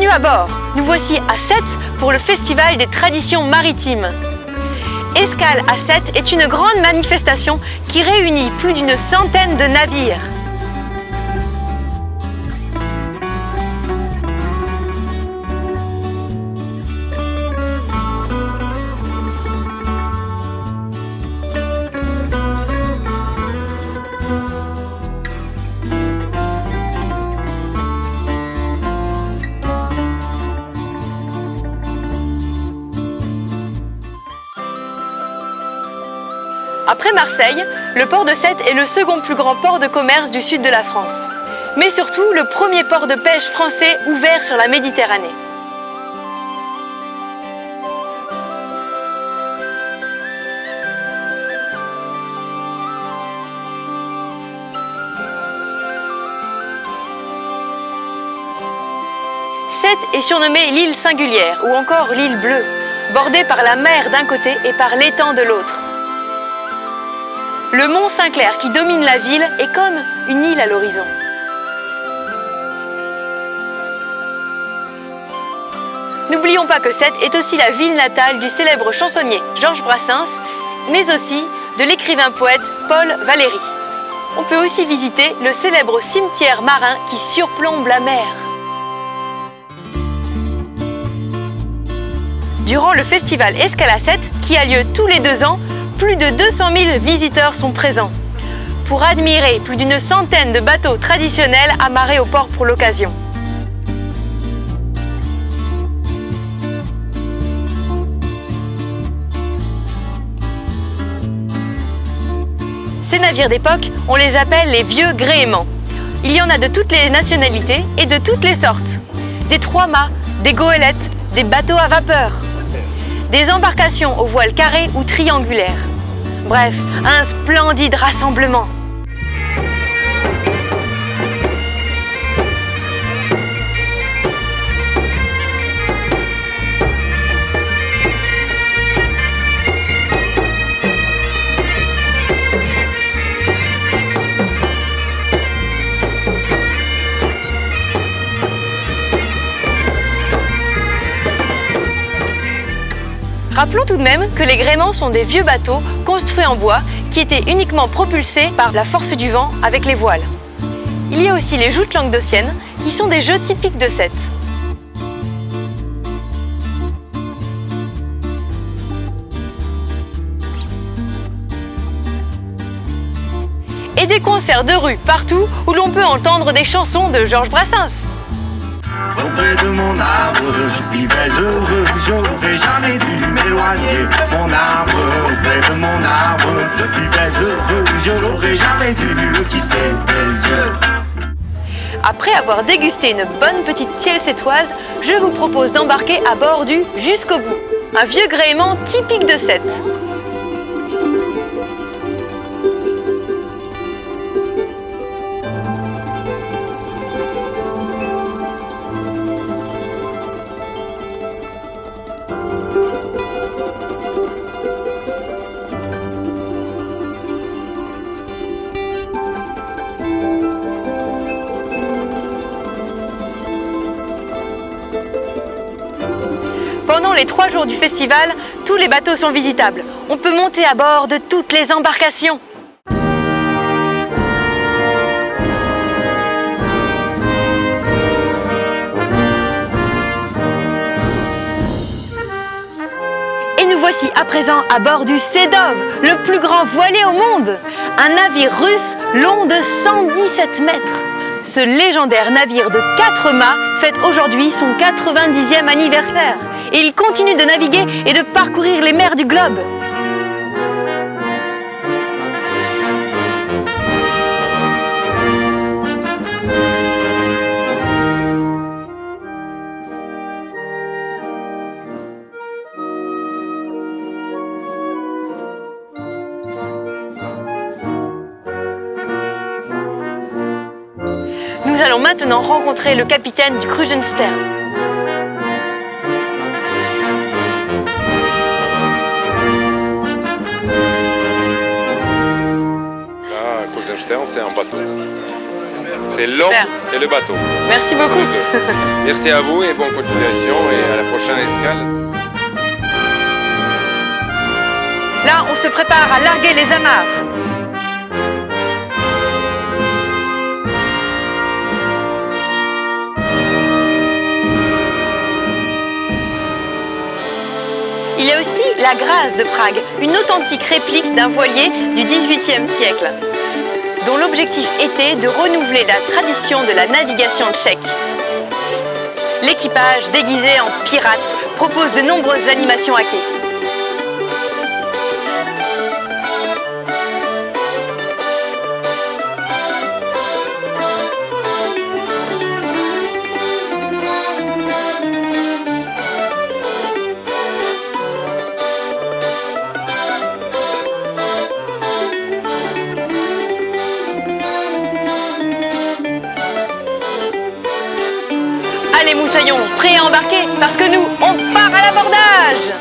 Bienvenue à bord. Nous voici à Sète pour le Festival des traditions maritimes. Escale à Sète est une grande manifestation qui réunit plus d'une centaine de navires. Après Marseille, le port de Sète est le second plus grand port de commerce du sud de la France, mais surtout le premier port de pêche français ouvert sur la Méditerranée. Sète est surnommée l'île singulière ou encore l'île bleue, bordée par la mer d'un côté et par l'étang de l'autre. Le mont Saint-Clair qui domine la ville est comme une île à l'horizon. N'oublions pas que Sète est aussi la ville natale du célèbre chansonnier Georges Brassens, mais aussi de l'écrivain-poète Paul Valéry. On peut aussi visiter le célèbre cimetière marin qui surplombe la mer. Durant le festival Escale à Sète, qui a lieu tous les 2 ans, plus de 200 000 visiteurs sont présents pour admirer plus d'une centaine de bateaux traditionnels amarrés au port pour l'occasion. Ces navires d'époque, on les appelle les vieux gréements. Il y en a de toutes les nationalités et de toutes les sortes. Des 3 mâts, des goélettes, des bateaux à vapeur, des embarcations aux voiles carrées ou triangulaires. Bref, un splendide rassemblement. Rappelons tout de même que les gréements sont des vieux bateaux construits en bois qui étaient uniquement propulsés par la force du vent avec les voiles. Il y a aussi les joutes languedociennes qui sont des jeux typiques de Sète. Et des concerts de rue partout où l'on peut entendre des chansons de Georges Brassens. Auprès de mon arbre, je vivais heureux, j'aurais jamais dû m'éloigner de mon arbre. Auprès de mon arbre, je vivais heureux, j'aurais jamais dû le quitter des yeux. Après avoir dégusté une bonne petite tielle sétoise, je vous propose d'embarquer à bord du Jusqu'au bout, un vieux gréement typique de Sète. Pendant les 3 jours du festival, tous les bateaux sont visitables. On peut monter à bord de toutes les embarcations. Et nous voici à présent à bord du Sedov, le plus grand voilier au monde. Un navire russe long de 117 mètres. Ce légendaire navire de 4 mâts fête aujourd'hui son 90e anniversaire. Et il continue de naviguer et de parcourir les mers du globe. Nous allons maintenant rencontrer le capitaine du Krusenstern. Krusenstern, c'est un bateau C'est l'homme Super. et le bateau. Merci Ce sont beaucoup. les deux. Merci à vous et bonne continuation et à la prochaine escale. Là, on se prépare à larguer les amarres. Il y a aussi la Grâce de Prague, une authentique réplique d'un voilier du XVIIIe siècle, dont l'objectif était de renouveler la tradition de la navigation tchèque. L'équipage, déguisé en pirate, propose de nombreuses animations à quai. Allez moussaillons, prêts à embarquer, parce que nous, on part à l'abordage!